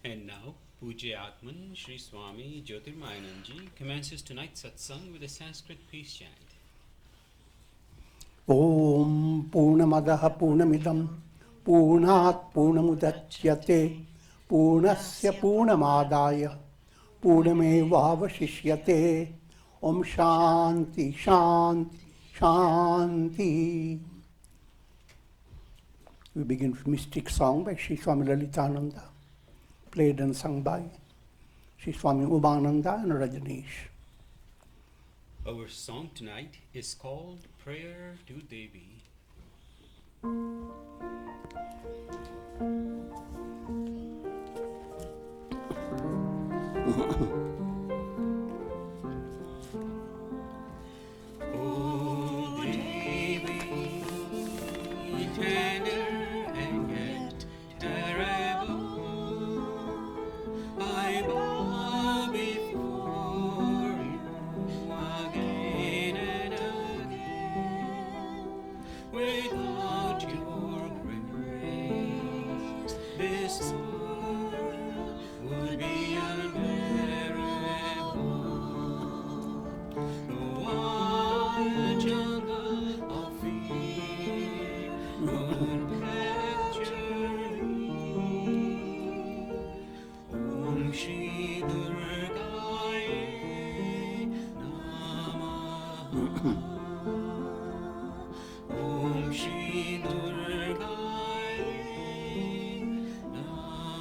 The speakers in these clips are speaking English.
And now, Pujya Atman Sri Swami Jyotirmayananda commences tonight's Satsang with a Sanskrit peace chant. Om Purnamadaha Purnamidam Purnat Purnamudachyate Purnasya Purnamadaya Purnamevavashishyate Om Shanti Shanti Shanti. We begin with mystic song by Sri Swami Lalitananda, played and sung by Sri Swami Umananda and Rajneesh. Our song tonight is called Prayer to Devi. Oh Devi, tender and yet terrible, I bow before you again and again. Without your grace, this world would be unbearable. The wild jungle of fear would capture me. Om Shri Durgaye Namaha. Om Shri Durgaye Namaha.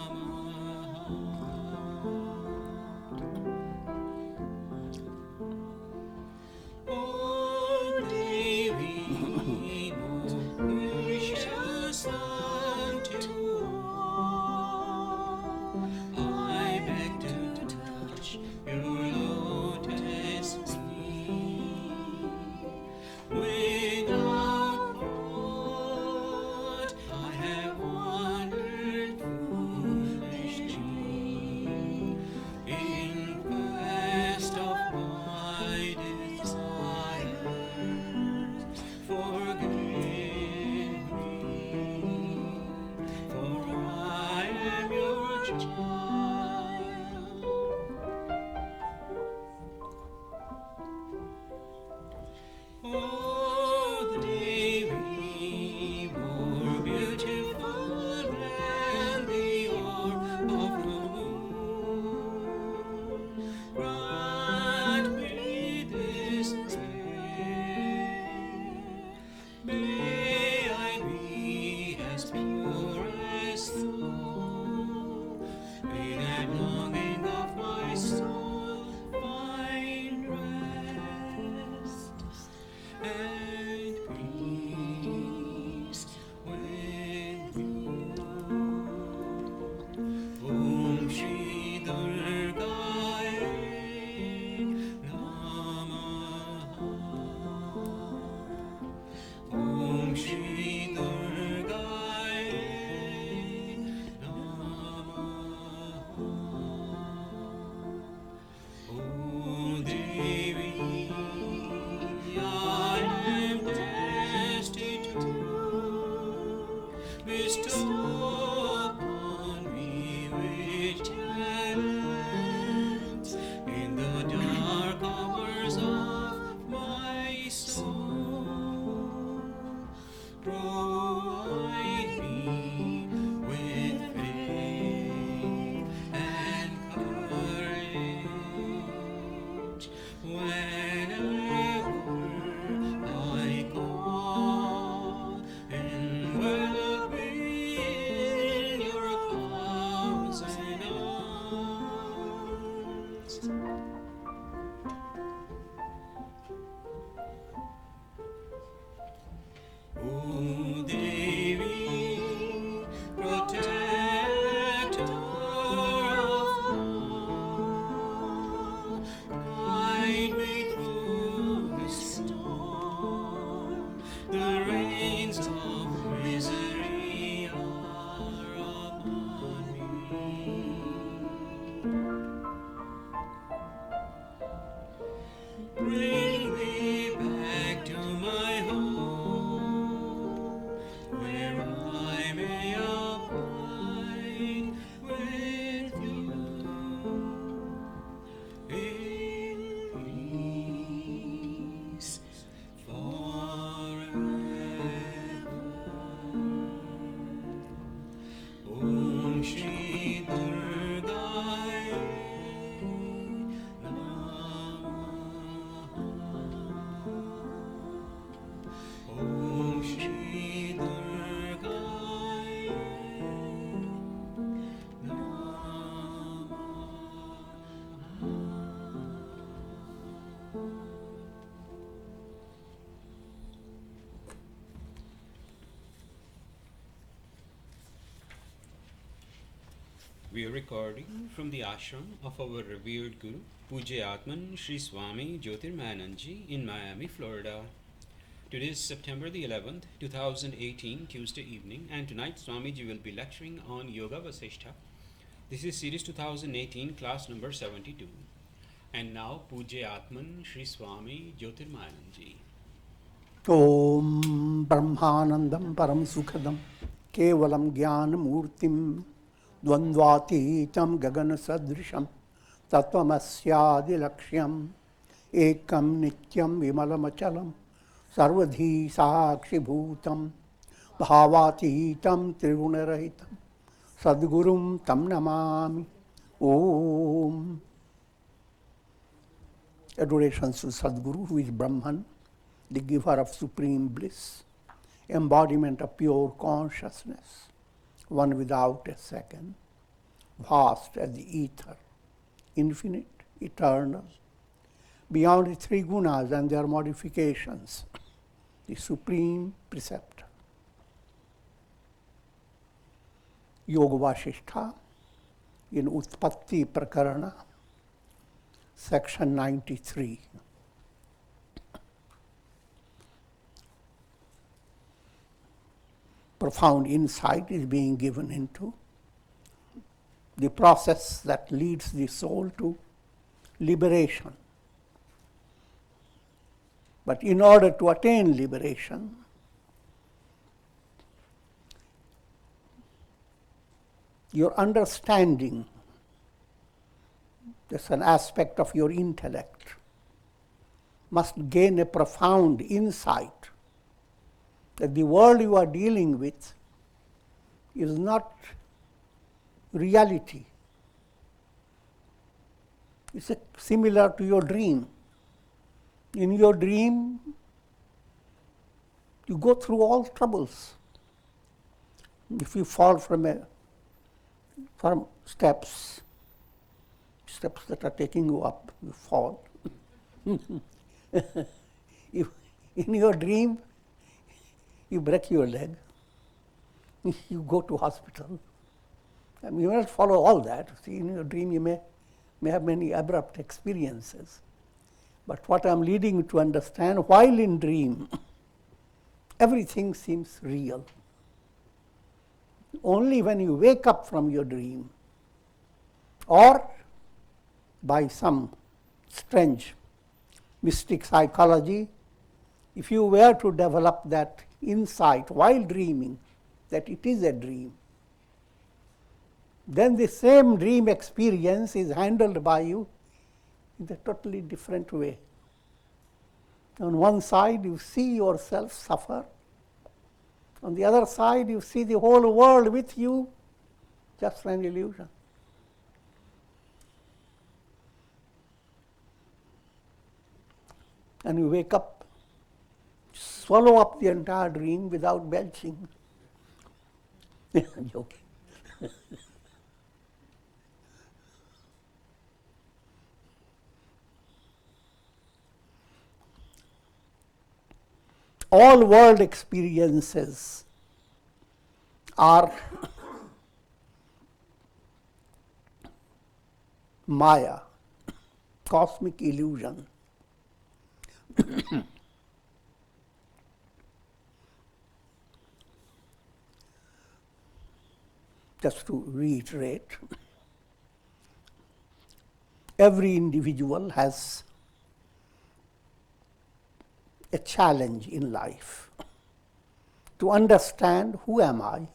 We are recording from the ashram of our revered Guru, Pujya Atman Sri Swami Jyotirmayananda in Miami, Florida. Today is September the 11th, 2018, Tuesday evening, and tonight Swamiji will be lecturing on Yoga Vasistha. This is series 2018, class number 72. And now Pujya Atman Sri Swami Jyotirmayananda. Om Brahmanandam Param Sukhadam Kevalam Jnana Murtim Dvandvatitam Gagana Sadrisham Tattvamasya Laksham Ekam Nityam Vimalamachalam Sarvadhi Sakshi Bhutam Bhavatitam Trivunarahitam Sadgurum Tam Namami. Om. Adorations to Sadguru, who is Brahman, the giver of supreme bliss, embodiment of pure consciousness, one without a second, vast as the ether, infinite, eternal, beyond the three gunas and their modifications, the supreme preceptor. Yoga Vasistha in Utpatti Prakarana, section 93. Profound insight is being given into the process that leads the soul to liberation. But in order to attain liberation, your understanding, that's an aspect of your intellect, must gain a profound insight that the world you are dealing with is not reality. It's similar to your dream. In your dream, you go through all troubles. If you fall from steps that are taking you up, you fall. In your dream, you break your leg, you go to hospital. I mean, you must follow all that. See, in your dream you may have many abrupt experiences. But what I'm leading you to understand, while in dream, everything seems real. Only when you wake up from your dream, or by some strange mystic psychology, if you were to develop that insight while dreaming, that it is a dream, then the same dream experience is handled by you in a totally different way. On one side, you see yourself suffer. On the other side, you see the whole world with you, just an illusion. And you wake up, swallow up the entire dream without belching. Joking. All world experiences are Maya, cosmic illusion. Just to reiterate, every individual has a challenge in life to understand who am I,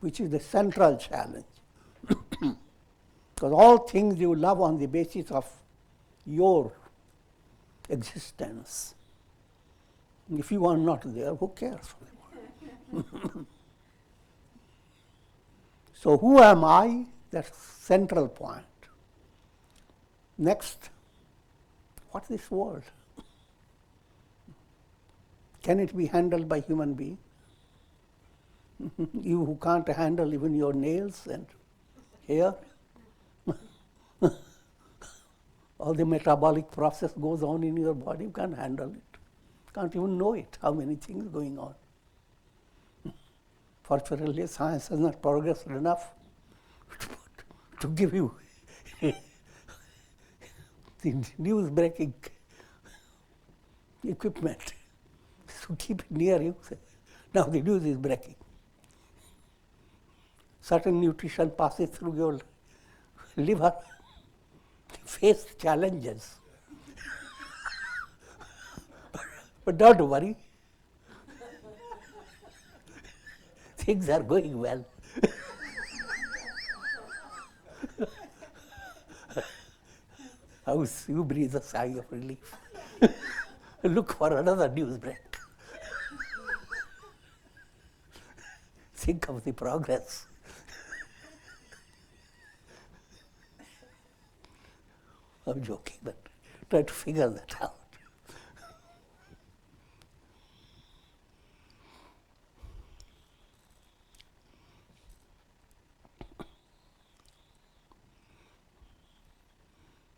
which is the central challenge. Because all things you love on the basis of your existence. If you are not there, who cares? So who am I? That's central point. Next, what's this world? Can it be handled by human being? You who can't handle even your nails and hair. All the metabolic process goes on in your body, you can't handle it. Can't even know it, how many things going on. Fortunately, science has not progressed enough to give you the news breaking equipment. So keep it near you. Now the news is breaking. Certain nutrition passes through your liver. Face challenges. But don't worry. Things are going well. You breathe a sigh of relief. Look for another news break. Think of the progress. I'm joking, but try to figure that out.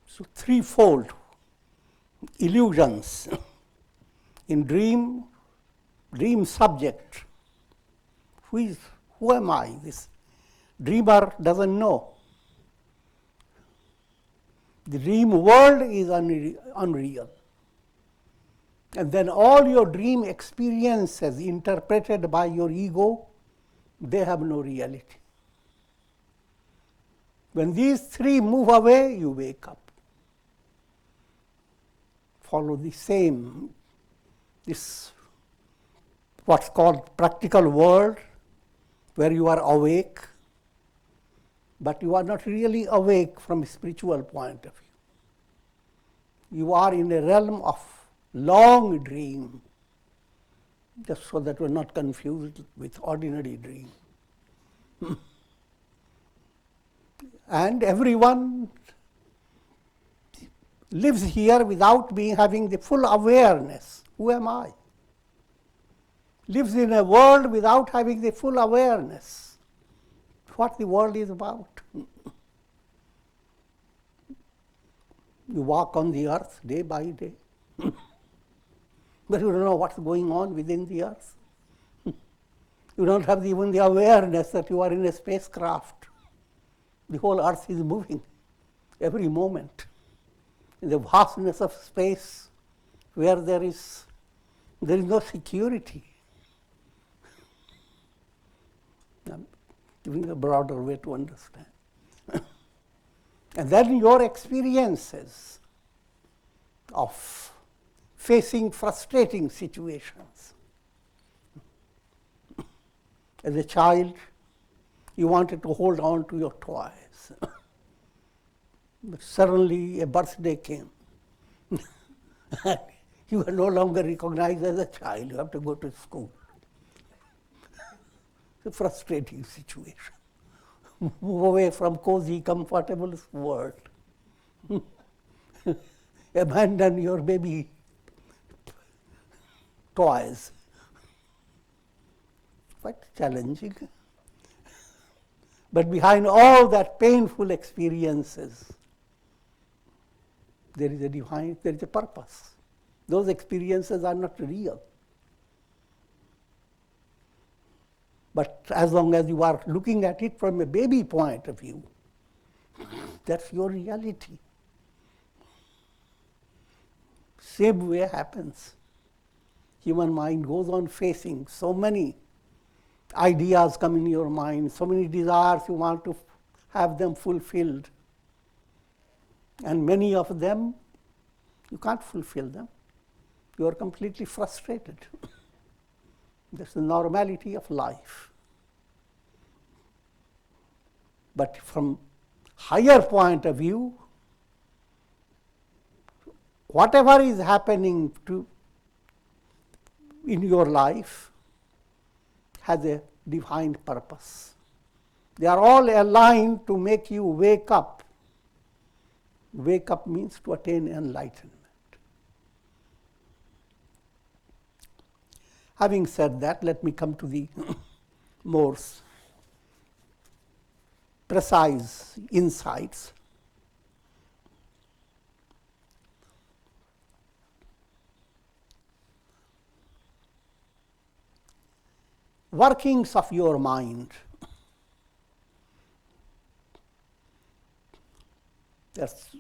So threefold illusions in dream subject. Who am I? This dreamer doesn't know. The dream world is unreal. And then all your dream experiences interpreted by your ego, they have no reality. When these three move away, you wake up. Follow the same, this what's called practical world, where you are awake, but you are not really awake from a spiritual point of view. You are in a realm of long dream, just so that we're not confused with ordinary dream. And everyone lives here without having the full awareness. Who am I? Lives in a world without having the full awareness. What the world is about. You walk on the earth day by day, but you don't know what's going on within the earth. You don't have even the awareness that you are in a spacecraft. The whole earth is moving every moment. In the vastness of space, where there is no security. I'm giving a broader way to understand. And then your experiences of facing frustrating situations. As a child, you wanted to hold on to your toys. But suddenly a birthday came. You are no longer recognized as a child. You have to go to school. It's a frustrating situation. Move away from cozy, comfortable world. Abandon your baby toys. Quite challenging. But behind all that painful experiences, there is a purpose. Those experiences are not real. But as long as you are looking at it from a baby point of view, that's your reality. Same way happens. Human mind goes on facing so many ideas come in your mind, so many desires you want to have them fulfilled. And many of them, you can't fulfill them. You are completely frustrated. That's the normality of life. But from higher point of view, whatever is happening in your life has a divine purpose. They are all aligned to make you wake up. Wake up means to attain enlightenment. Having said that, let me come to the more precise insights. Workings of your mind. There's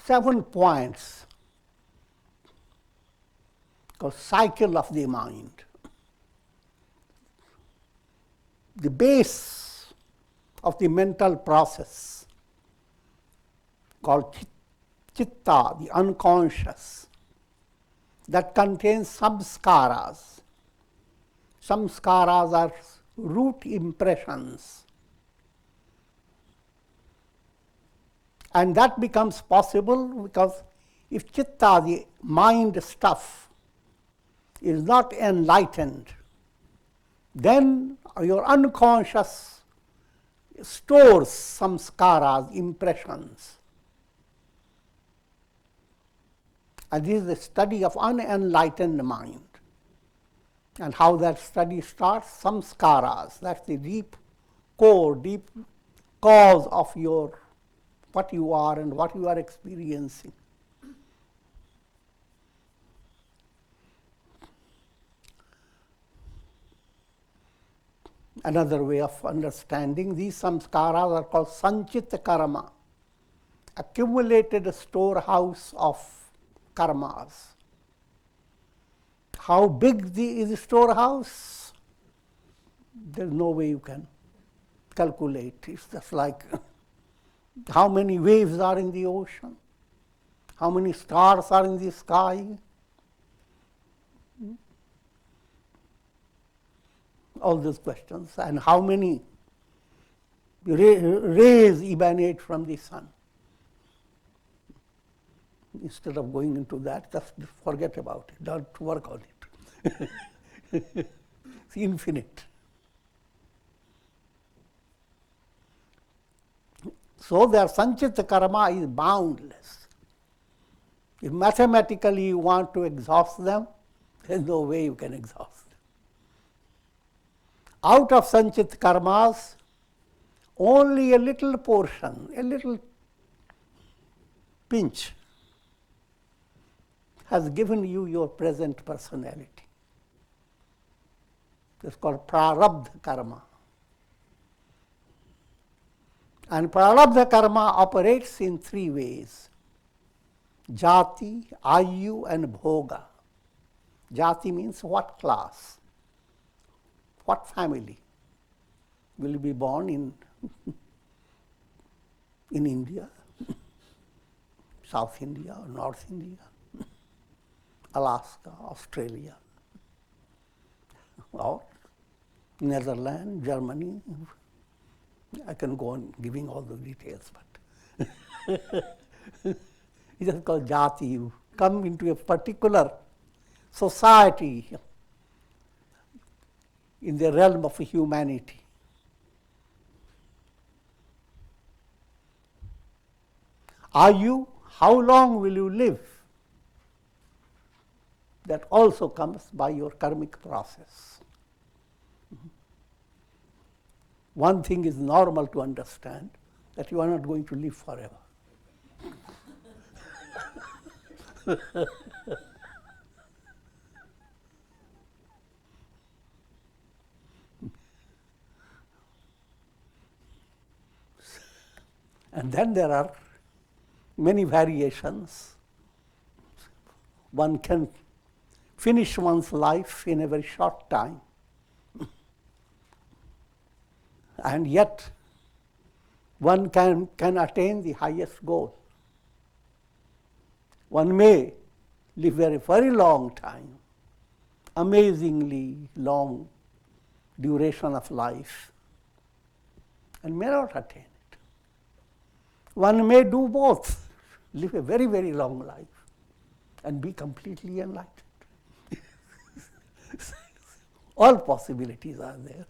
7 points called cycle of the mind. The base of the mental process called chitta, the unconscious, that contains samskaras. Samskaras are root impressions. And that becomes possible because if chitta, the mind stuff, is not enlightened, then your unconscious stores samskaras, impressions. And this is the study of unenlightened mind. And how that study starts? Samskaras, that's the deep core, deep cause of your what you are and what you are experiencing. Another way of understanding these samskaras are called sanchita karma, accumulated storehouse of karmas. How big is the storehouse? There's no way you can calculate. It's just like how many waves are in the ocean, how many stars are in the sky. All those questions, and how many rays emanate from the sun. Instead of going into that, just forget about it, don't work on it. It's infinite. So their sanchita karma is boundless. If mathematically you want to exhaust them, there's no way you can exhaust them. Out of sanchit karmas, only a little portion, a little pinch has given you your present personality. It's called prarabdha karma. And prarabdha karma operates in 3 ways: jati, ayu, and bhoga. Jati means what class, what family. Will you be born in India, South India, or North India, Alaska, Australia, or Netherlands, Germany? I can go on giving all the details, but it is called jati. You come into a particular society in the realm of humanity. Ayu, how long will you live? That also comes by your karmic process. One thing is normal to understand, that you are not going to live forever. And then there are many variations. One can finish one's life in a very short time, and yet one can attain the highest goal. One may live a very long time, amazingly long duration of life, and may not attain it. One may do both, live a very, very long life and be completely enlightened. All possibilities are there.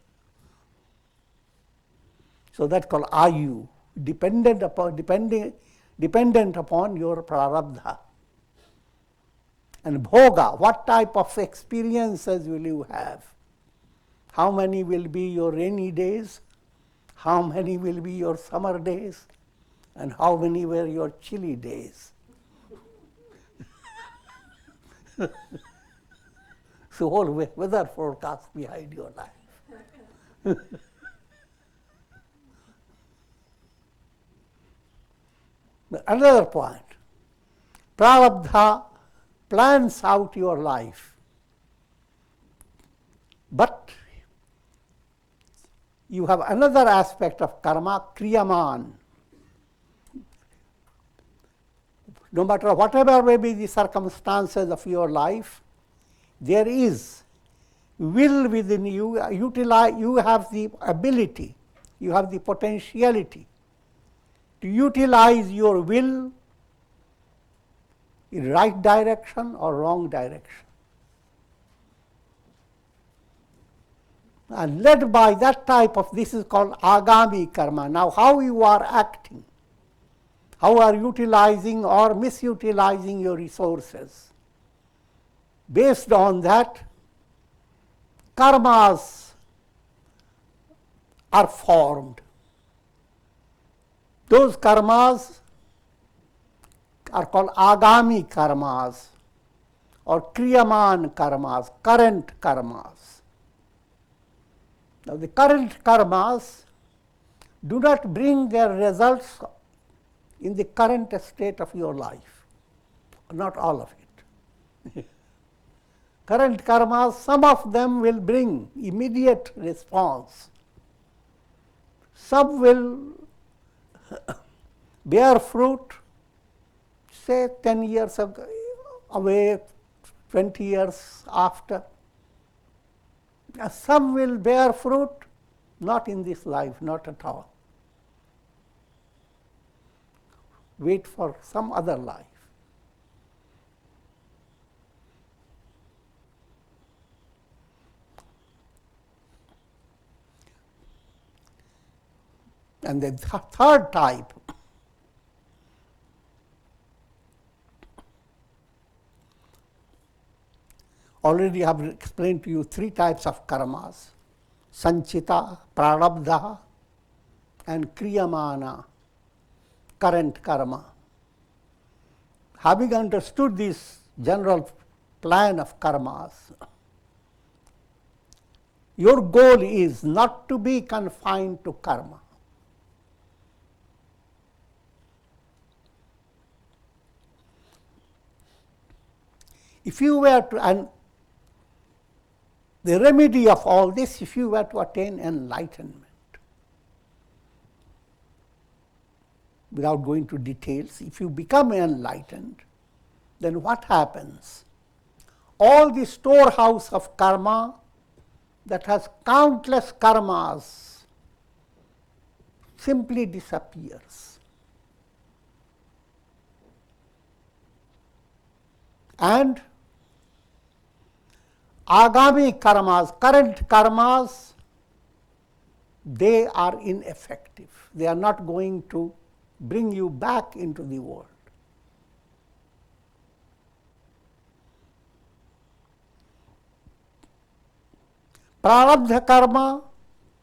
So that's called ayu, dependent upon your prarabdha. And bhoga, what type of experiences will you have? How many will be your rainy days? How many will be your summer days? And how many were your chilly days? So whole weather forecast behind your life. Another point, prarabdha plans out your life, but you have another aspect of karma, kriyaman. No matter whatever may be the circumstances of your life, there is will within you. You have the ability, you have the potentiality to utilize your will in right direction or wrong direction. And led by that type of, this is called agami karma. Now how you are acting, how are utilizing or misutilizing your resources. Based on that, karmas are formed. Those karmas are called agami karmas or kriyaman karmas, current karmas. Now the current karmas do not bring their results in the current state of your life, not all of it. Current karmas, some of them will bring immediate response. Some will bear fruit, say 10 years away, 20 years after. Some will bear fruit not in this life, not at all. Wait for some other life. And the third type, already I have explained to you three types of karmas: sanchita, prarabdha, and kriyamana, current karma. Having understood this general plan of karmas, your goal is not to be confined to karma. If you were to, and the remedy of all this, if you were to attain enlightenment, without going to details, if you become enlightened, then what happens? All the storehouse of karma that has countless karmas simply disappears. And agami karmas, current karmas, they are ineffective. They are not going to bring you back into the world. Prarabdha karma,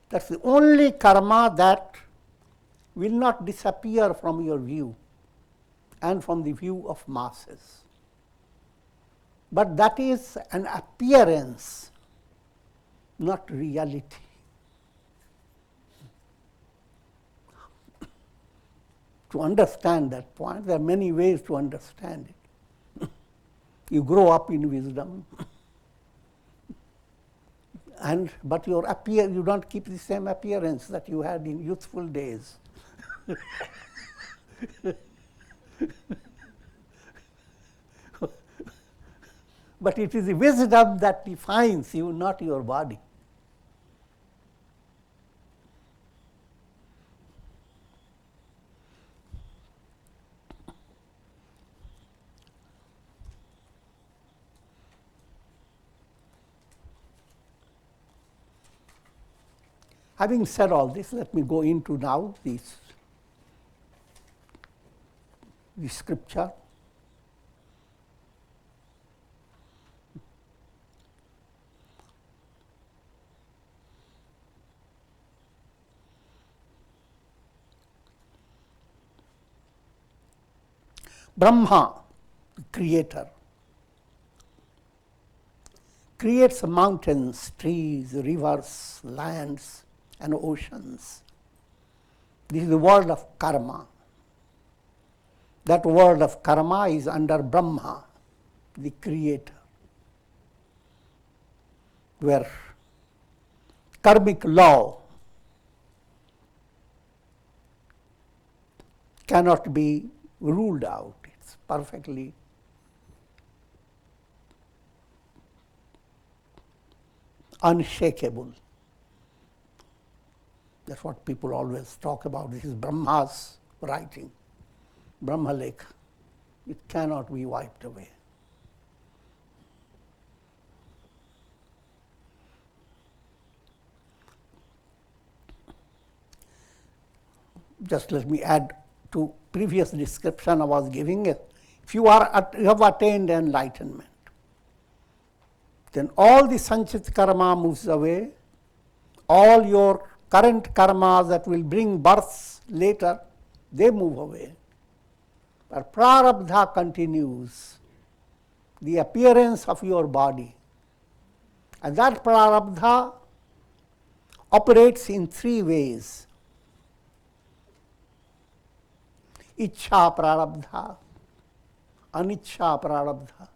that's the only karma that will not disappear from your view and from the view of masses. But that is an appearance, not reality. To understand that point, there are many ways to understand it. You grow up in wisdom, but you don't keep the same appearance that you had in youthful days. But it is the wisdom that defines you, not your body. Having said all this, let me go into now the scripture. Brahma, the creator, creates mountains, trees, rivers, lands, and oceans. This is the world of karma. That world of karma is under Brahma, the creator, where karmic law cannot be ruled out. It's perfectly unshakable. That's what people always talk about. This is Brahma's writing, Brahma Lake. It cannot be wiped away. Just let me add to previous description I was giving. If you have attained enlightenment, then all the sanchit karma moves away. All your current karmas that will bring births later, they move away. But prarabdha continues, the appearance of your body. And that prarabdha operates in three ways. Ichha prarabdha, anichha prarabdha,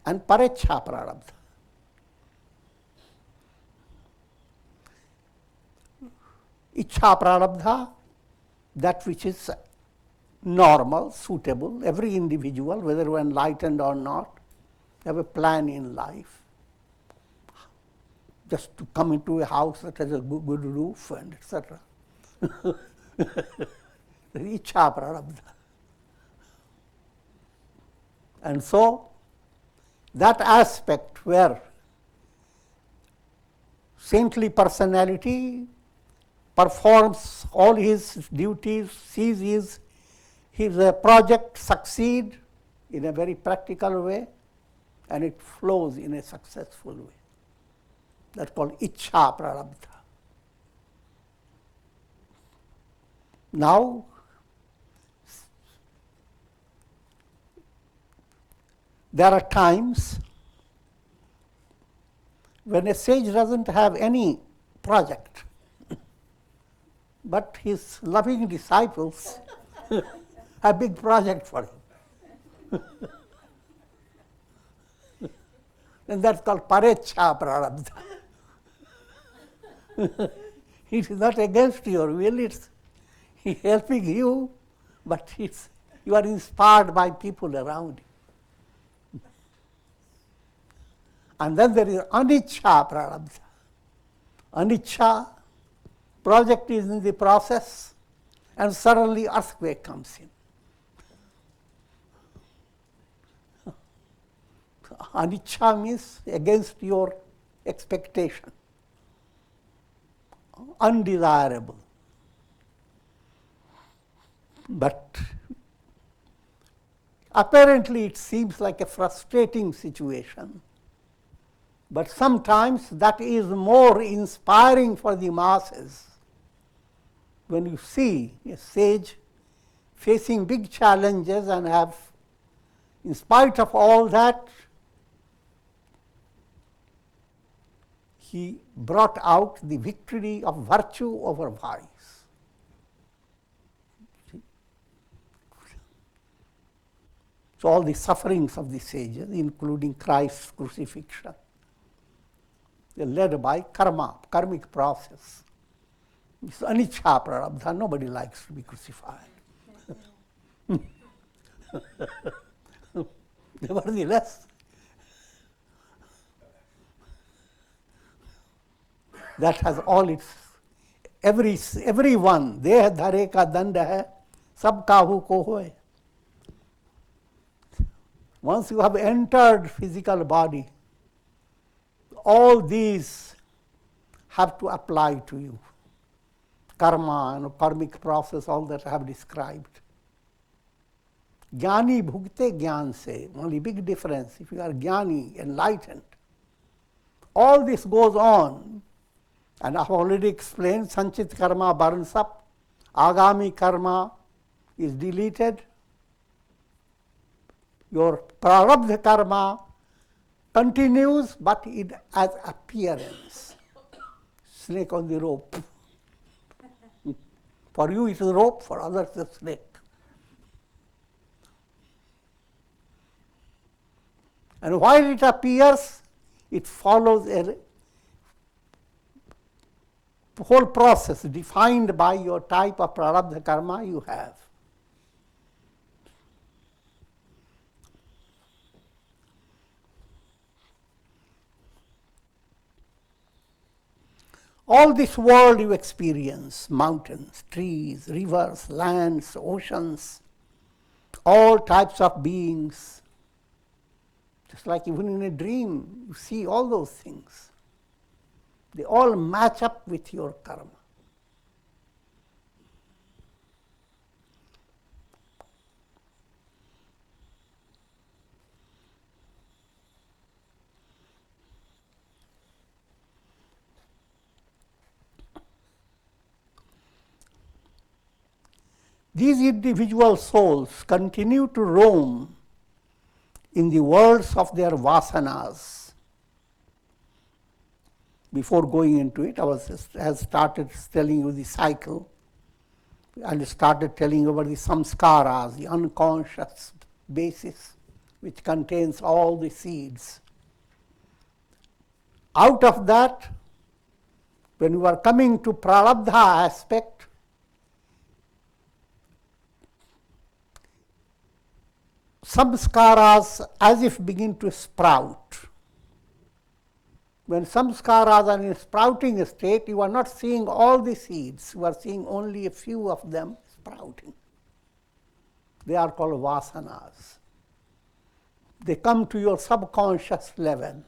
and parecha prarabdha. Ichha prarabdha, that which is normal, suitable, every individual, whether you are enlightened or not, have a plan in life. Just to come into a house that has a good roof and etc. Ichha prarabdha. And so, that aspect where saintly personality performs all his duties, sees his project succeed in a very practical way, and it flows in a successful way. That's called Ichha Prarabdha. Now, there are times when a sage doesn't have any project, but his loving disciples have a big project for him. And that's called Parecha Prarabdha. It is not against your will, it's helping you, but you are inspired by people around you. And then there is Anicca Prarabdha. Anicca, project is in the process, and suddenly earthquake comes in. Anicca means against your expectation, undesirable. But apparently it seems like a frustrating situation. But sometimes that is more inspiring for the masses. When you see a sage facing big challenges and have, in spite of all that, he brought out the victory of virtue over vice. So all the sufferings of the sages, including Christ's crucifixion, they're led by karma, karmic process. It's anicca prarabdha, nobody likes to be crucified. Nevertheless, that has all its, everyone, deh dhare ka dand hai, sab kahu ko hoye. Once you have entered physical body, all these have to apply to you. Karma and karmic process, all that I have described. Jnani bhugte jnana se, only big difference, if you are jnani, enlightened. All this goes on, and I have already explained, sanchit karma burns up, agami karma is deleted, your prarabdha karma continues, but it as appearance. Snake on the rope. For you it is rope, for others it is snake. And while it appears, it follows a whole process defined by your type of prarabdha karma you have. All this world you experience, mountains, trees, rivers, lands, oceans, all types of beings. Just like even in a dream, you see all those things. They all match up with your karma. These individual souls continue to roam in the worlds of their vasanas. Before going into it, I has started telling you the cycle and started telling you about the samskaras, the unconscious basis which contains all the seeds. Out of that, when you are coming to prarabdha aspect, samskaras as if begin to sprout. When samskaras are in a sprouting state, you are not seeing all the seeds, you are seeing only a few of them sprouting. They are called vasanas. They come to your subconscious level.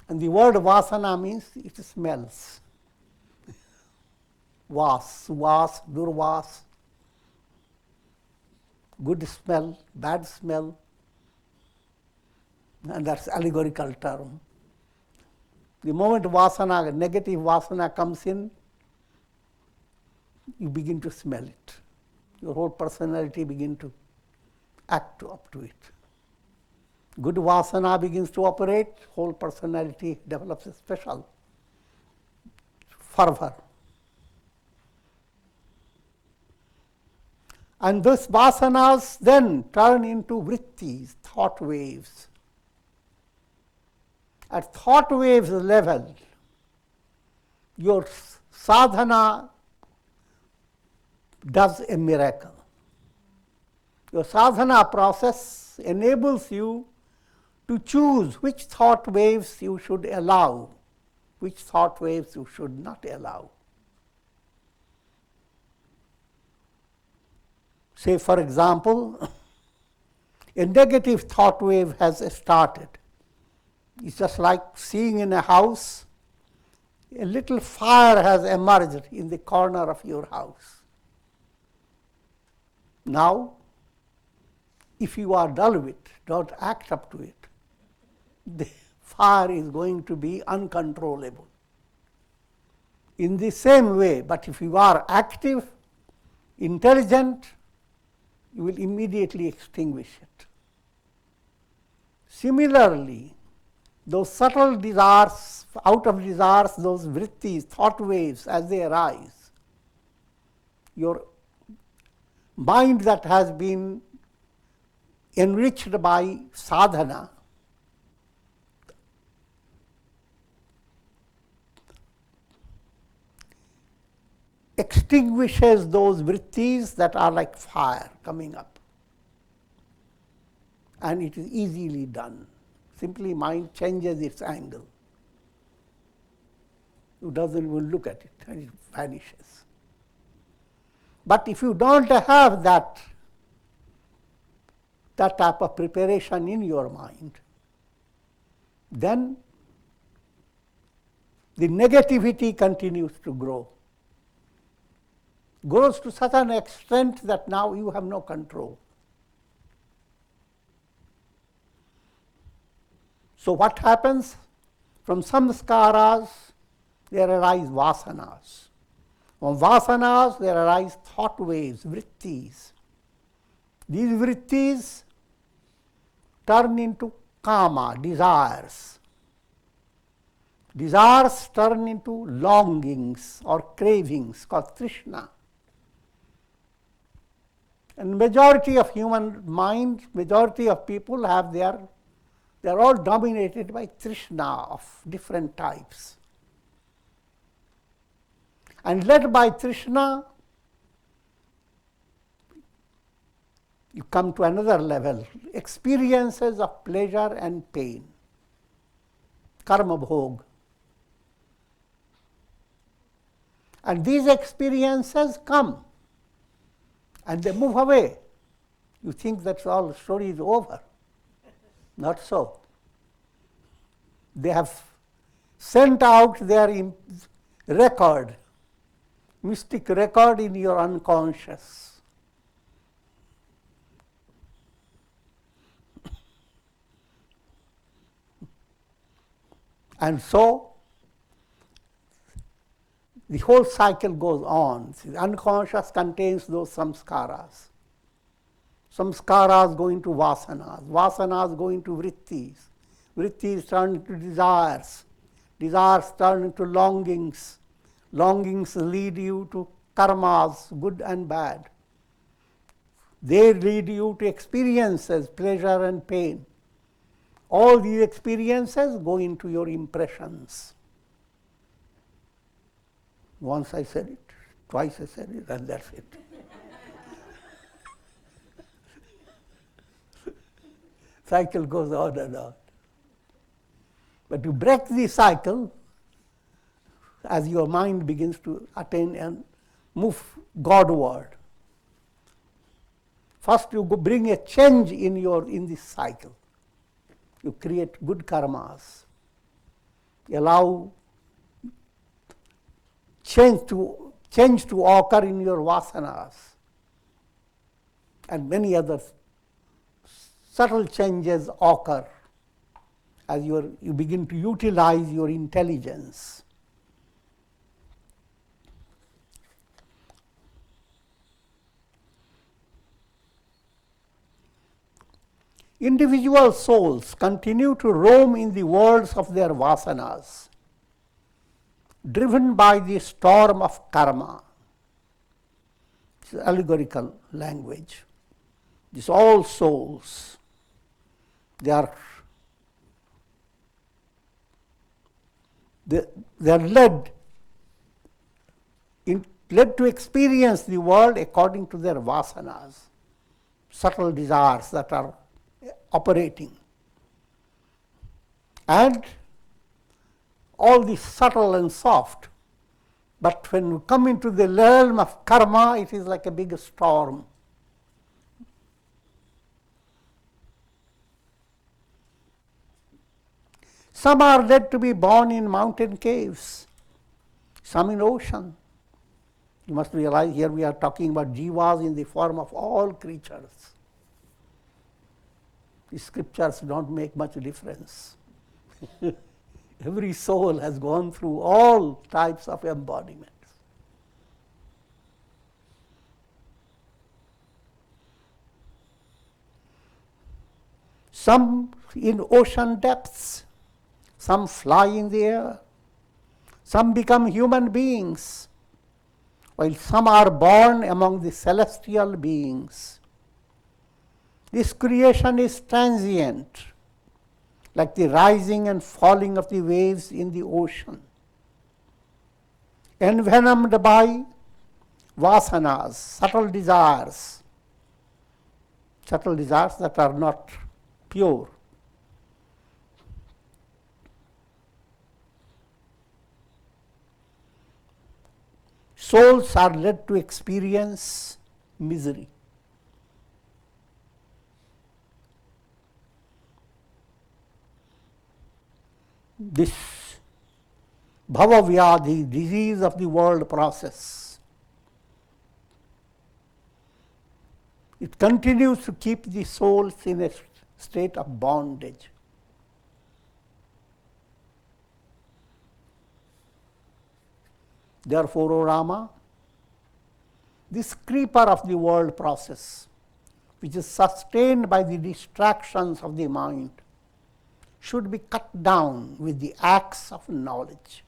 And the word vasana means it smells. Vas, suvas, durvas. Good smell, bad smell, and that's allegorical term. The moment vasana, negative vasana comes in, you begin to smell it. Your whole personality begins to act up to it. Good vasana begins to operate, whole personality develops a special fervor. And those vasanas then turn into vrittis, thought waves. At thought waves level, your sadhana does a miracle. Your sadhana process enables you to choose which thought waves you should allow, which thought waves you should not allow. Say, for example, a negative thought wave has started. It's just like seeing in a house, a little fire has emerged in the corner of your house. Now, if you are dull with it, don't act up to it, the fire is going to be uncontrollable. In the same way, but if you are active, intelligent, you will immediately extinguish it. Similarly, those subtle desires, out of desires, those vrittis, thought waves, as they arise, your mind that has been enriched by sadhana extinguishes those vrittis that are like fire coming up. And it is easily done. Simply mind changes its angle. You doesn't even look at it and it vanishes. But if you don't have that type of preparation in your mind, then the negativity continues to grow. Grows to such an extent that now you have no control. So what happens? From samskaras, there arise vasanas. From vasanas, there arise thought waves, vrittis. These vrittis turn into kama, desires. Desires turn into longings or cravings called Trishna. And majority of human mind, majority of people they are all dominated by Trishna of different types. And led by Trishna, you come to another level, experiences of pleasure and pain, karma bhog. And these experiences come and they move away. You think that's all, the story is over. Not so. They have sent out their record, mystic record in your unconscious. And so, the whole cycle goes on. The unconscious contains those samskaras. Samskaras go into vasanas. Vasanas go into vrittis. Vrittis turn into desires. Desires turn into longings. Longings lead you to karmas, good and bad. They lead you to experiences, pleasure and pain. All these experiences go into your impressions. Once I said it, twice I said it, and that's it. Cycle goes on and on. But to break the cycle, as your mind begins to attain and move Godward, first you bring a change in this cycle. You create good karmas. Allow change to occur in your vasanas and many other subtle changes occur as you begin to utilize your intelligence. Individual souls continue to roam in the worlds of their vasanas, driven by the storm of karma. It's allegorical language. These all souls, they are led to experience the world according to their vasanas, subtle desires that are operating. And all the subtle and soft. But when you come into the realm of karma, it is like a big storm. Some are led to be born in mountain caves, some in ocean. You must realize here we are talking about jivas in the form of all creatures. The scriptures don't make much difference. Every soul has gone through all types of embodiments. Some in ocean depths, some fly in the air, some become human beings, while some are born among the celestial beings. This creation is transient, like the rising and falling of the waves in the ocean. Envenomed by vasanas, subtle desires that are not pure. Souls are led to experience misery. This bhava-vyadhi, disease of the world process, it continues to keep the souls in a state of bondage. Therefore, O Rama, this creeper of the world process, which is sustained by the distractions of the mind, should be cut down with the axe of knowledge.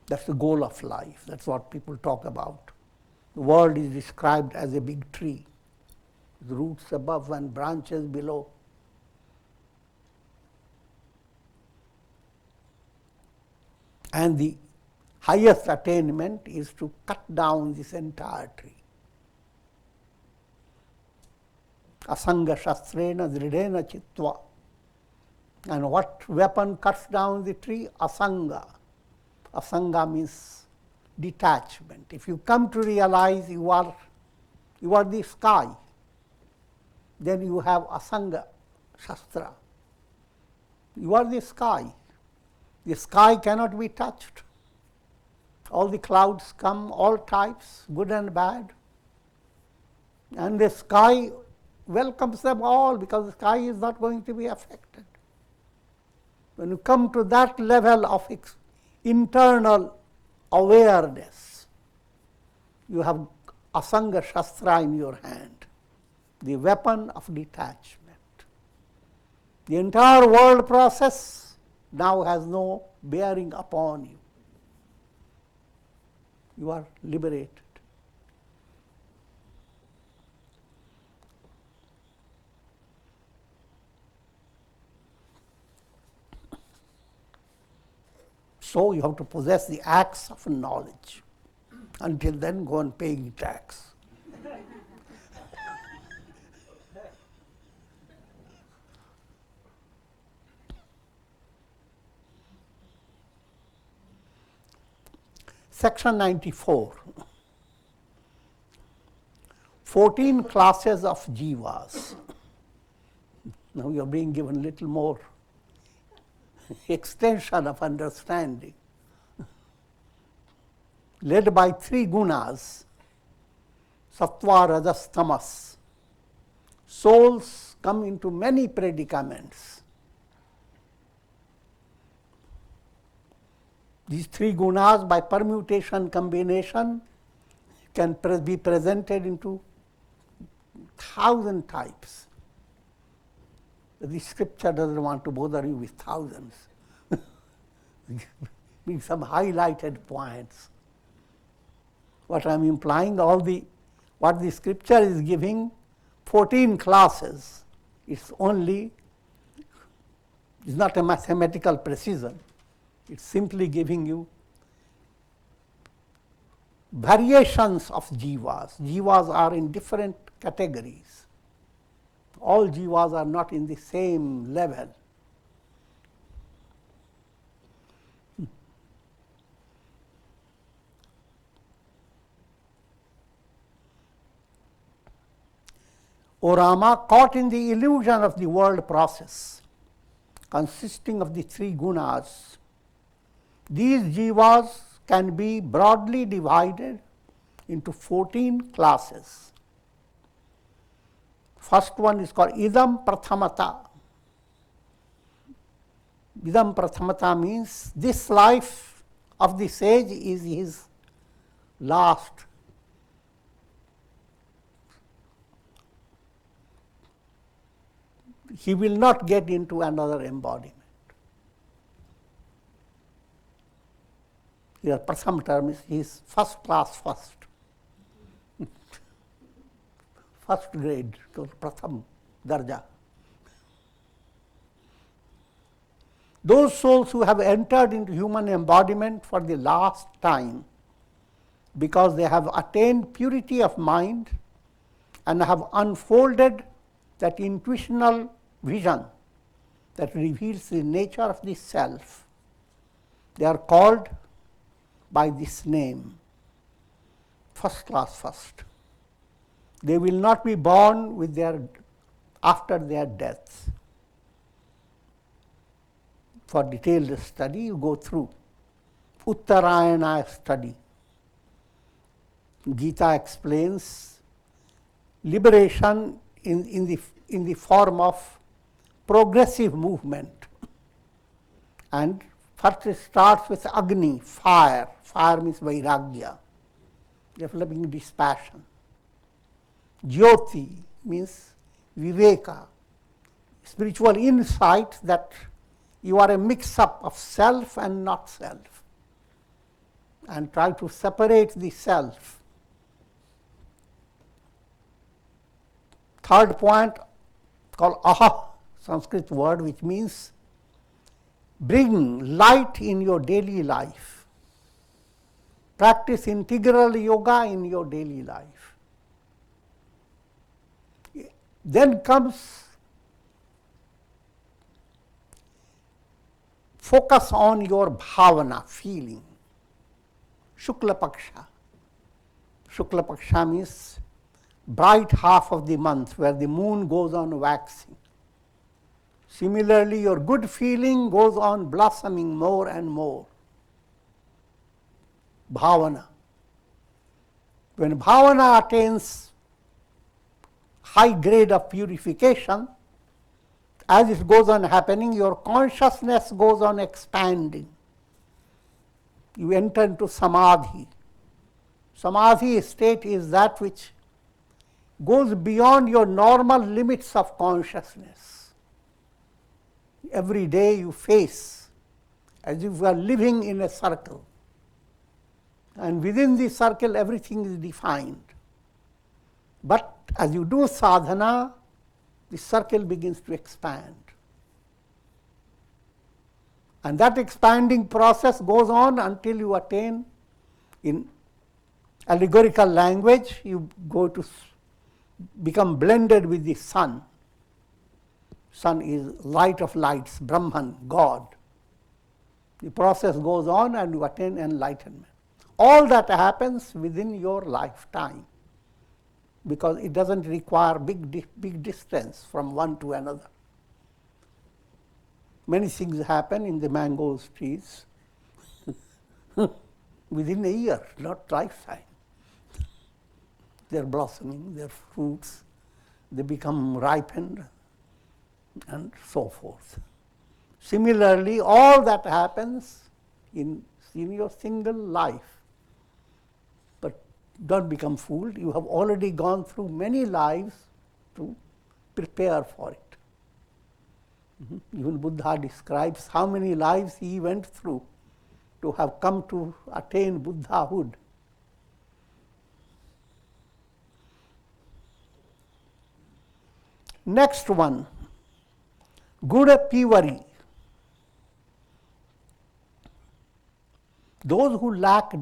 That's the goal of life. That's what people talk about. The world is described as a big tree, with roots above and branches below. And the highest attainment is to cut down this entire tree. Asanga shastrena dridena chitva. And what weapon cuts down the tree? Asanga. Asanga means detachment. If you come to realize you are the sky, then you have Asanga Shastra. You are the sky. The sky cannot be touched. All the clouds come, all types, good and bad. And the sky welcomes them all because the sky is not going to be affected. When you come to that level of internal awareness, you have Asanga Shastra in your hand, the weapon of detachment. The entire world process now has no bearing upon you. You are liberated. So you have to possess the axe of knowledge. Until then, go on paying tax. Section 94. 14 classes of jivas. Now you are being given a little more extension of understanding. Led by 3 gunas, sattva, rajas, tamas. Souls come into many predicaments. These 3 gunas, by permutation, combination, can be presented into 1,000 types. The scripture doesn't want to bother you with thousands. Give some highlighted points. What I'm implying, what the scripture is giving, 14 classes. It's not a mathematical precision. It's simply giving you variations of jivas. Jivas are in different categories. All jivas are not in the same level. O Rama, caught in the illusion of the world process, consisting of the 3 gunas, these jivas can be broadly divided into 14 classes. First one is called idam prathamata. Idam prathamata means this life of the sage is his last. He will not get into another embodiment. Here, pratham term is his first class first. First grade, called pratham darja. Those souls who have entered into human embodiment for the last time, because they have attained purity of mind and have unfolded that intuitional vision that reveals the nature of the self, they are called by this name, first class first. They will not be born after their death. For detailed study, you go through Uttarayana study. Gita explains liberation in the form of progressive movement. And first it starts with Agni, fire. Fire means Vairagya, developing dispassion. Jyoti, means viveka, spiritual insight that you are a mix-up of self and not self, and try to separate the self. Third point, called aha, Sanskrit word which means bring light in your daily life. Practice integral yoga in your daily life. Then comes focus on your bhavana, feeling. Shukla Paksha. Shukla Paksha means bright half of the month where the moon goes on waxing. Similarly, your good feeling goes on blossoming more and more. Bhavana. When bhavana attains high grade of purification, as it goes on happening, your consciousness goes on expanding. You enter into samadhi. Samadhi state is that which goes beyond your normal limits of consciousness. Every day you face as if you are living in a circle. And within the circle everything is defined. But as you do sadhana, the circle begins to expand. And that expanding process goes on until you attain, in allegorical language, you go to become blended with the sun. Sun is light of lights, Brahman, God. The process goes on and you attain enlightenment. All that happens within your lifetime, because it doesn't require big distance from one to another. Many things happen in the mango trees within a year, not lifetime. They're blossoming, their fruits, they become ripened, and so forth. Similarly, all that happens in your single life. But don't become fooled. You have already gone through many lives to prepare for it. Even Buddha describes how many lives he went through to have come to attain Buddhahood. Next one, Guna Pivari. Those who lack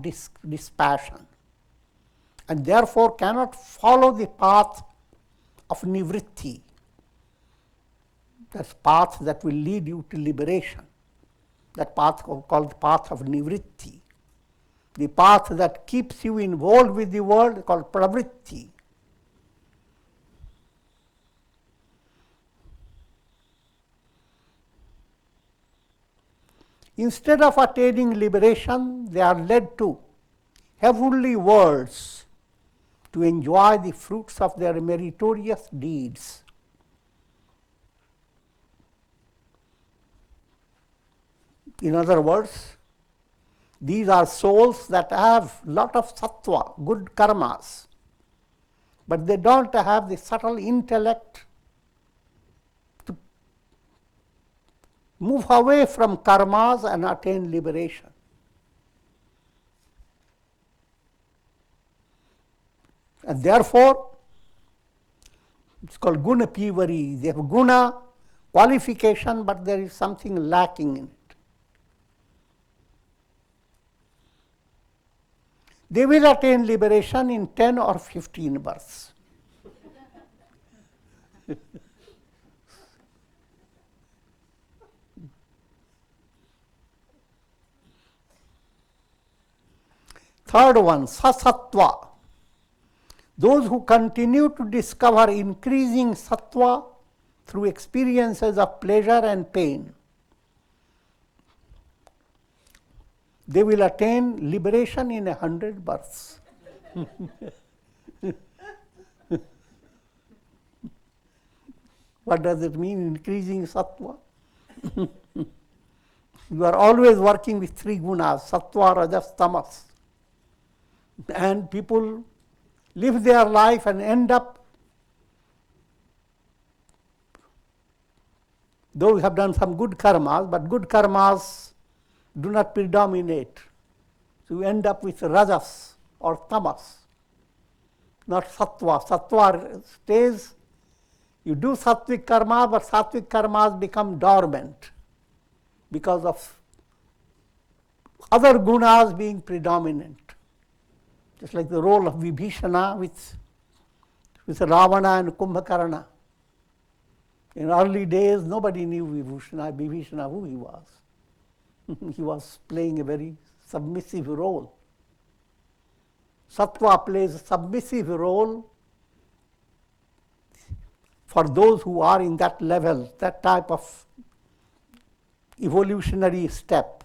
dispassion and therefore cannot follow the path of nivritti, that path that will lead you to liberation, that path called the path of nivritti, the path that keeps you involved with the world called pravritti. Instead of attaining liberation, they are led to heavenly worlds to enjoy the fruits of their meritorious deeds. In other words, these are souls that have lot of sattva, good karmas, but they don't have the subtle intellect to move away from karmas and attain liberation. And therefore, it's called guna pivari. They have guna, qualification, but there is something lacking in it. They will attain liberation in 10 or 15 births. Third one, sasattva. Those who continue to discover increasing sattva through experiences of pleasure and pain, they will attain liberation in 100 births. What does it mean, increasing sattva? You are always working with three gunas, sattva, rajas, tamas. And people live their life and end up Though we have done some good karmas, but good karmas do not predominate. So we end up with rajas or tamas, not sattva. Sattva stays, you do sattvic karma, but sattvic karmas become dormant because of other gunas being predominant. Just like the role of Vibhishana with Ravana and Kumbhakarna. In early days, nobody knew Vibhishana who he was. He was playing a very submissive role. Sattva plays a submissive role for those who are in that level, that type of evolutionary step.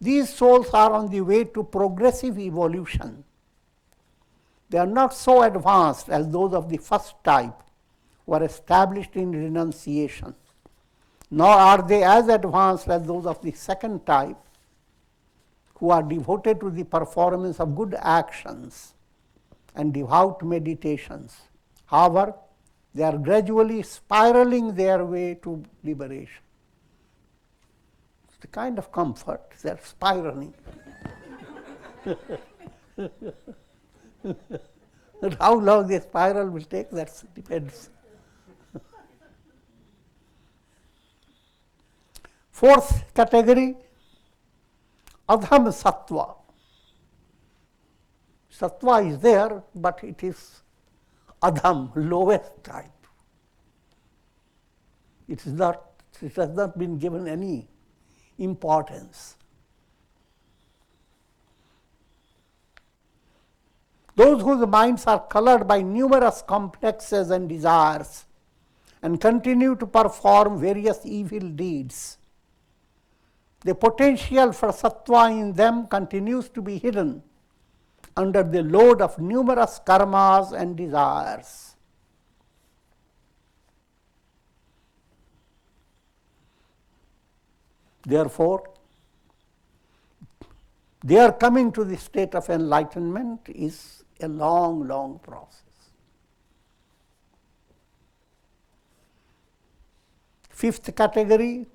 These souls are on the way to progressive evolution. They are not so advanced as those of the first type who are established in renunciation, nor are they as advanced as those of the second type who are devoted to the performance of good actions and devout meditations. However, they are gradually spiraling their way to liberation. It's the kind of comfort, they are spiraling. How long the spiral will take, that depends. Fourth category, adham sattva. Sattva is there, but it is adham, lowest type. It has not been given any importance. Those whose minds are colored by numerous complexes and desires and continue to perform various evil deeds. The potential for sattva in them continues to be hidden under the load of numerous karmas and desires. Therefore, their coming to the state of enlightenment is a long, long process. Fifth category,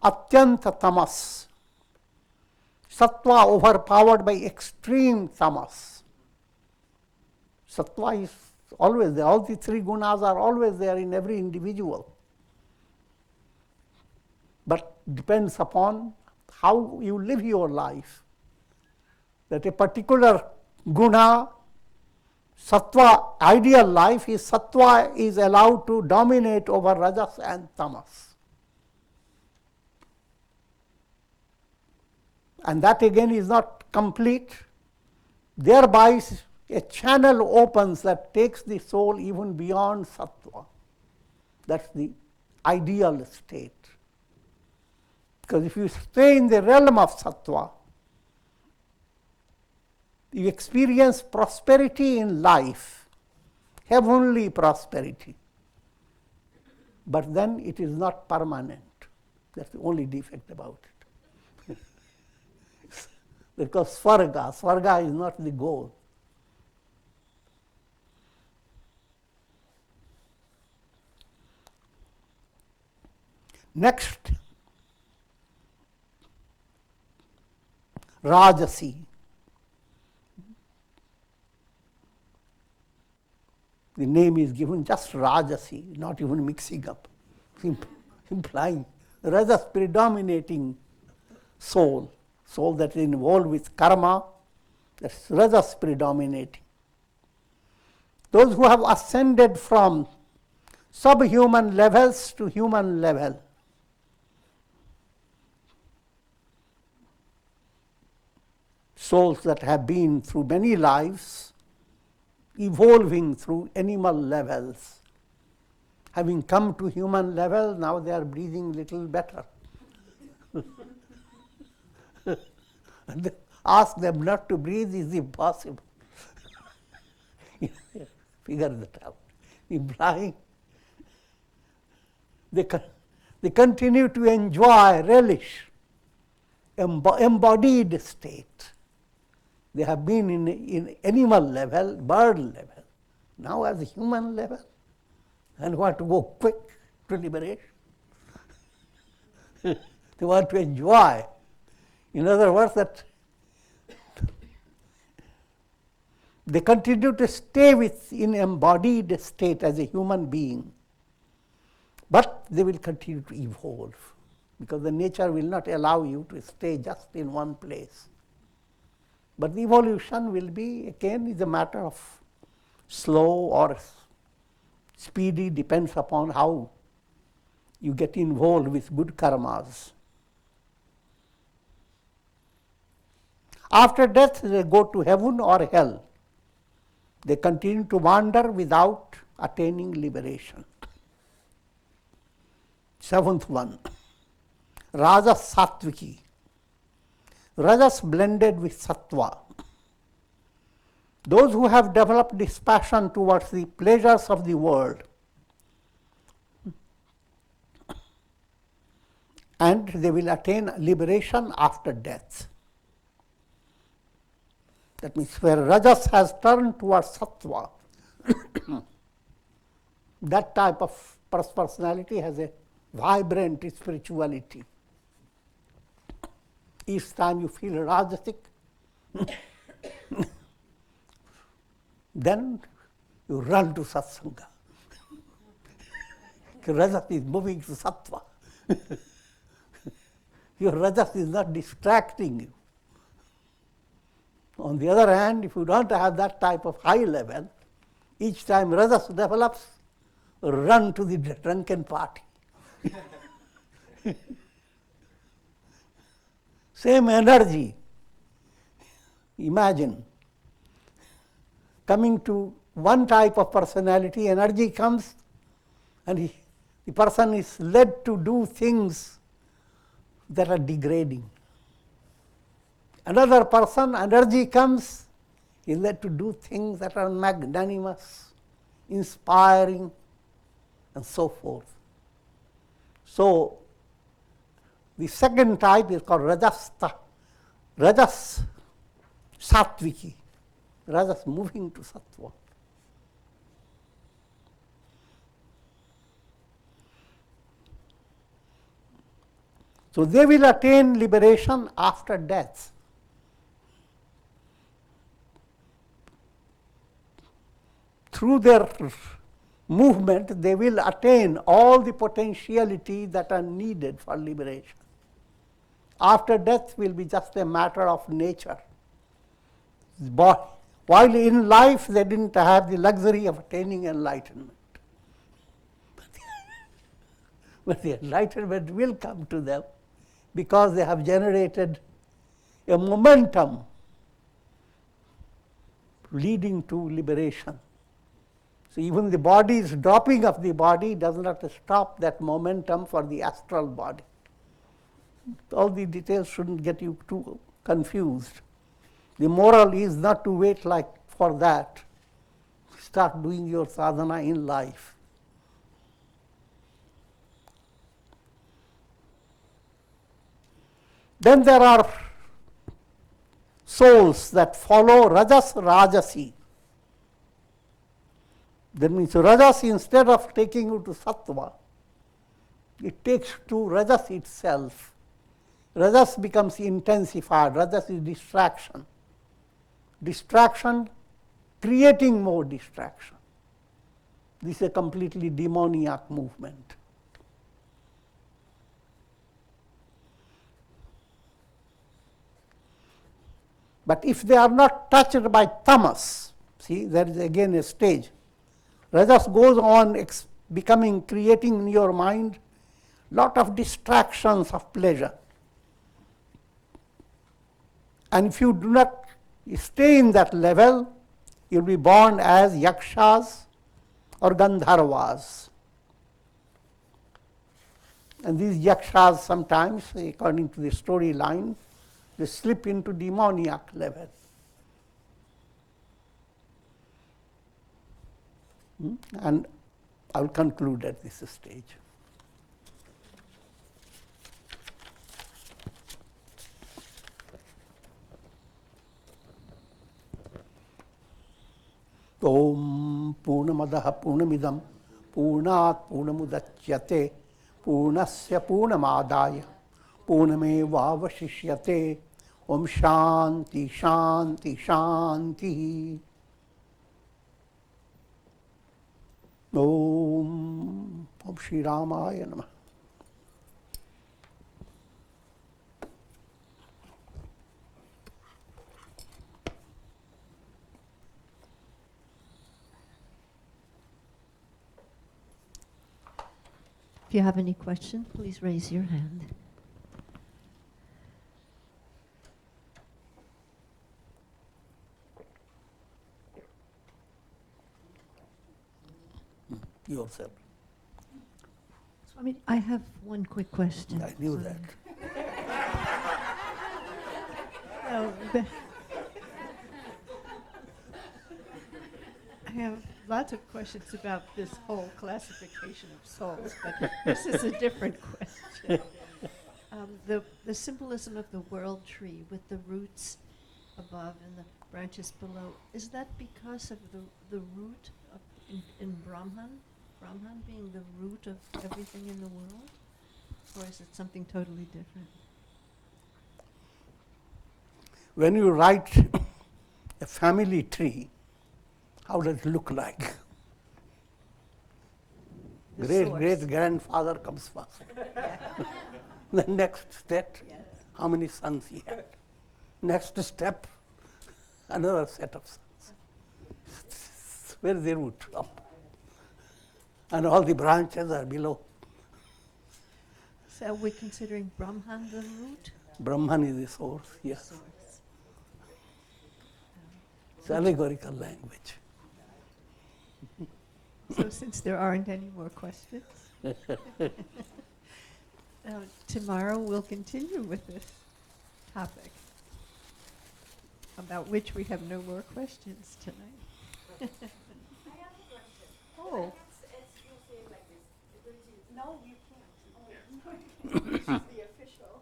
atyanta tamas. Sattva overpowered by extreme tamas. Sattva is always there. All the three gunas are always there in every individual. But depends upon how you live your life. That a particular guna, sattva, ideal life is sattva is allowed to dominate over rajas and tamas. And that again is not complete. Thereby a channel opens that takes the soul even beyond sattva. That's the ideal state. Because if you stay in the realm of sattva, you experience prosperity in life, heavenly prosperity. But then it is not permanent. That's the only defect about it. Because svarga is not the goal. Next, Rajasi. The name is given just Rajasi, not even mixing up, implying Rajas predominating soul that is involved with karma, that's Rajas predominating. Those who have ascended from subhuman levels to human level. Souls that have been through many lives, evolving through animal levels. Having come to human level, now they are breathing little better. And ask them not to breathe is impossible. Figure that out. Implying they continue to enjoy, relish, embodied state. They have been in animal level, bird level, now as a human level, and want to go quick to liberation. They want to enjoy. In other words, that they continue to stay in embodied state as a human being, but they will continue to evolve, because the nature will not allow you to stay just in one place. But the evolution will be, again, is a matter of slow or speedy, depends upon how you get involved with good karmas. After death, they go to heaven or hell. They continue to wander without attaining liberation. Seventh one, Rajas Satviki. Rajas blended with Sattva. Those who have developed this passion towards the pleasures of the world, and they will attain liberation after death. That means where Rajas has turned towards Sattva, that type of personality has a vibrant spirituality. Each time you feel Rajasic, then you run to Satsanga. Rajas is moving to Sattva. Your Rajas is not distracting you. On the other hand, if you don't have that type of high level, each time Rajas develops, run to the drunken party. Same energy. Imagine coming to one type of personality, energy comes and the person is led to do things that are degrading. Another person, energy comes, is led to do things that are magnanimous, inspiring, and so forth. So, the second type is called Rajas Satviki, Rajas moving to Sattva. So, they will attain liberation after death. Through their movement, they will attain all the potentiality that are needed for liberation. After death will be just a matter of nature. But while in life they didn't have the luxury of attaining enlightenment. But the enlightenment will come to them because they have generated a momentum leading to liberation. So even the body's dropping of the body does not stop that momentum for the astral body. All the details shouldn't get you too confused. The moral is not to wait for that. Start doing your sadhana in life. Then there are souls that follow Rajas Rajasi. That means Rajas, instead of taking you to Sattva, it takes to Rajas itself. Rajas becomes intensified. Rajas is distraction. Distraction creating more distraction. This is a completely demoniac movement. But if they are not touched by tamas, see, there is again a stage. Rajas goes on creating in your mind lot of distractions of pleasure. And if you do not stay in that level, you'll be born as yakshas or gandharvas. And these yakshas sometimes, according to the storyline, they slip into demoniac level. And I will conclude at this stage. Purnamadaha Purnamidam Purnat Purnamudachyate Purnasya Purnamadaya Purnamevavashishyate. Om Shanti Shanti Shanti. Om Shri Ramaya Namah. If you have any questions, please raise your hand. Yourself. Swami, I have one quick question. I knew that. No, I have lots of questions about this whole classification of souls, but this is a different question. The symbolism of the world tree with the roots above and the branches below, is that because of the root of in Brahman? Brahman being the root of everything in the world? Or is it something totally different? When you write a family tree, how does it look like? Great grandfather comes first. The next step, how many sons he had. Next step, another set of sons. Where is the root? Up. And all the branches are below. So we're considering Brahman the root? Brahman is the source, yes. Source. It's allegorical language. So since there aren't any more questions, tomorrow we'll continue with this topic, about which we have no more questions tonight. I have a question. Oh. It's you say it like this. No, you can't. This is the official.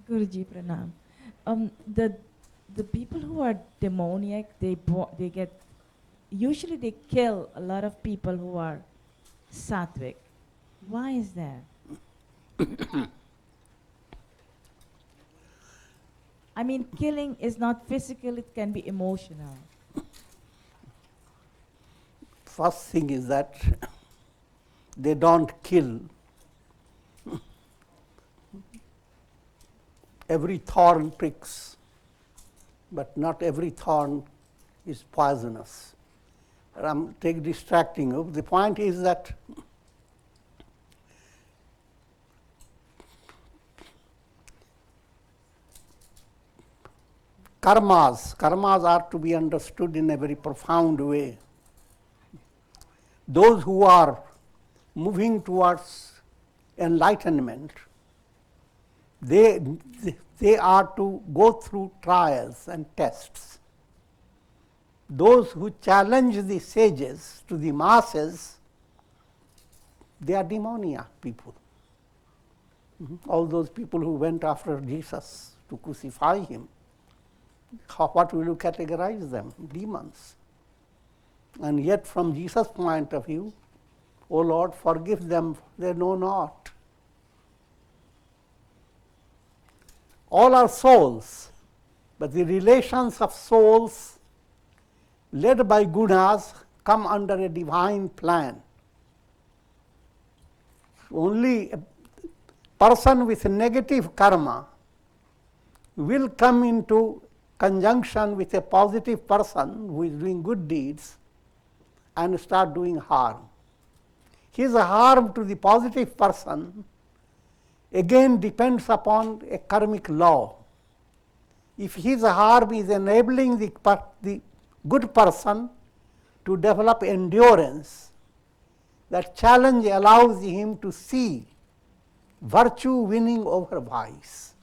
Guruji Pranam. The people who are demoniac, they get, usually they kill a lot of people who are sattvic. Why is that? I mean, killing is not physical, it can be emotional. First thing is that they don't kill. Every thorn pricks, but not every thorn is poisonous. I'm distracting you. The point is that karmas are to be understood in a very profound way. Those who are moving towards enlightenment, they are to go through trials and tests. Those who challenge the sages to the masses, they are demoniac people. All those people who went after Jesus to crucify him, what will you categorize them? Demons. And yet from Jesus' point of view, O Lord, forgive them, they know not. All are souls, but the relations of souls led by gunas come under a divine plan. Only a person with negative karma will come into conjunction with a positive person who is doing good deeds and start doing harm. His harm to the positive person again depends upon a karmic law. If his harm is enabling the good person to develop endurance, that challenge allows him to see virtue winning over vice.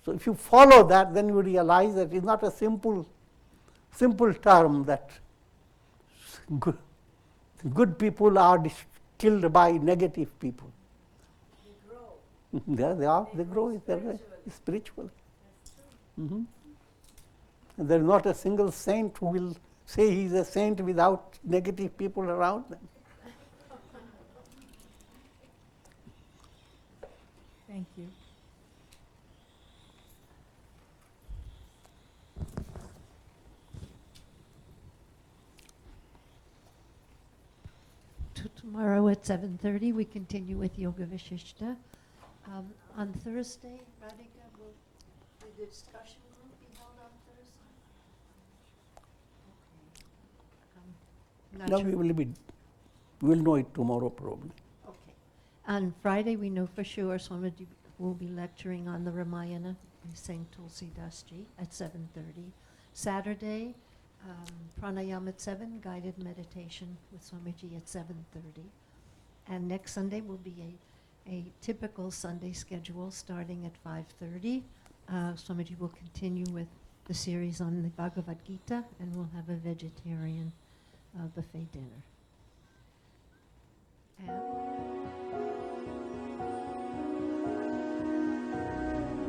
So if you follow that, then you realize that it is not a simple term that good people are killed by negative people. They grow. They grow spiritually. Mhm. And there is not a single saint who will say he is a saint without negative people around them. Thank you. Tomorrow at 7:30, we continue with Yoga Vasistha. On Thursday, Radhika, will the discussion group be held on Thursday? Okay. Not Now sure. we will know it tomorrow probably. Okay. On Friday, we know for sure Swamiji will be lecturing on the Ramayana by Saint Tulsidas Ji at 7:30. Saturday, pranayama at 7, guided meditation with Swamiji at 7:30. And next Sunday will be a typical Sunday schedule starting at 5:30. Swamiji will continue with the series on the Bhagavad Gita, and we'll have a vegetarian buffet dinner. And